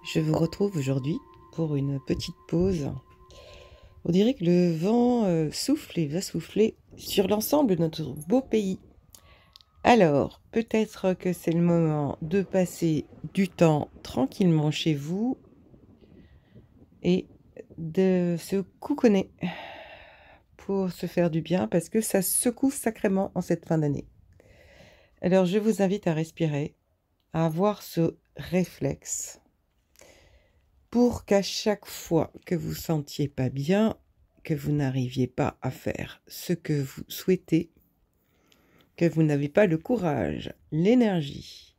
Je vous retrouve aujourd'hui pour une petite pause. On dirait que le vent souffle et va souffler sur l'ensemble de notre beau pays. Alors, peut-être que c'est le moment de passer du temps tranquillement chez vous et de se couconner pour se faire du bien parce que ça secoue sacrément en cette fin d'année. Alors, je vous invite à respirer, à avoir ce réflexe pour qu'à chaque fois que vous sentiez pas bien, que vous n'arriviez pas à faire ce que vous souhaitez, que vous n'avez pas le courage, l'énergie,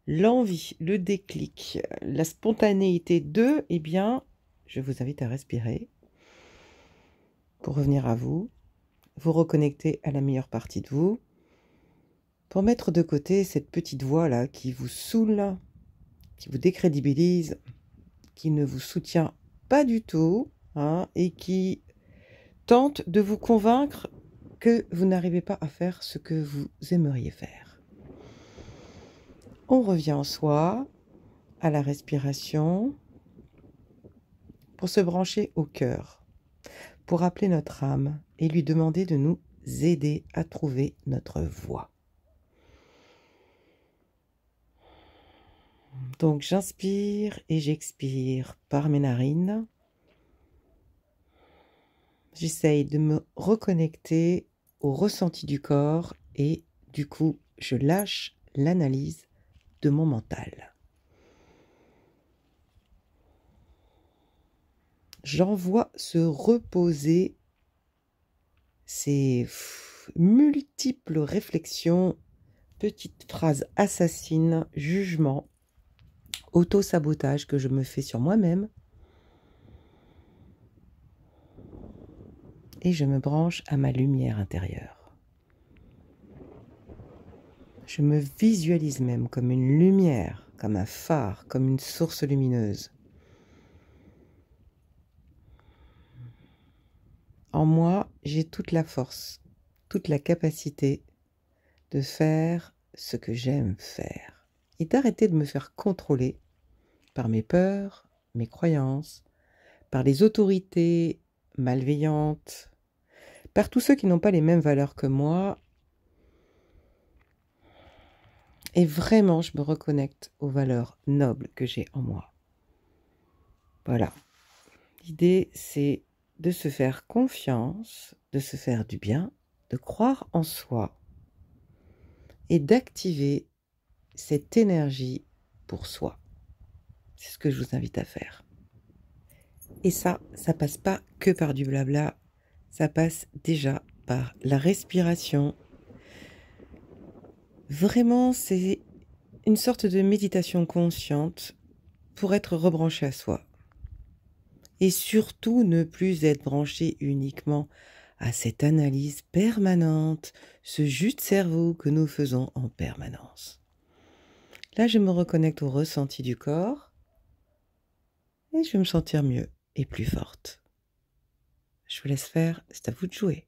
l'envie, le déclic, la spontanéité de, eh bien, je vous invite à respirer pour revenir à vous, vous reconnecter à la meilleure partie de vous, pour mettre de côté cette petite voix-là qui vous saoule, qui vous décrédibilise, qui ne vous soutient pas du tout, hein, et qui tente de vous convaincre que vous n'arrivez pas à faire ce que vous aimeriez faire. On revient en soi, à la respiration, pour se brancher au cœur, pour appeler notre âme et lui demander de nous aider à trouver notre voie. Donc j'inspire et j'expire par mes narines. J'essaye de me reconnecter au ressenti du corps et du coup, je lâche l'analyse de mon mental. J'envoie se reposer ces multiples réflexions, petites phrases assassines, jugements, auto-sabotage que je me fais sur moi-même. Et je me branche à ma lumière intérieure. Je me visualise même comme une lumière, comme un phare, comme une source lumineuse. En moi, j'ai toute la force, toute la capacité de faire ce que j'aime faire et d'arrêter de me faire contrôler par mes peurs, mes croyances, par les autorités malveillantes, par tous ceux qui n'ont pas les mêmes valeurs que moi. Et vraiment, je me reconnecte aux valeurs nobles que j'ai en moi. Voilà. L'idée, c'est de se faire confiance, de se faire du bien, de croire en soi et d'activer cette énergie pour soi. C'est ce que je vous invite à faire. Et ça passe pas que par du blabla, ça passe déjà par la respiration. Vraiment, c'est une sorte de méditation consciente pour être rebranché à soi. Et surtout ne plus être branché uniquement à cette analyse permanente, ce jus de cerveau que nous faisons en permanence. Là, je me reconnecte au ressenti du corps et je vais me sentir mieux et plus forte. Je vous laisse faire, c'est à vous de jouer.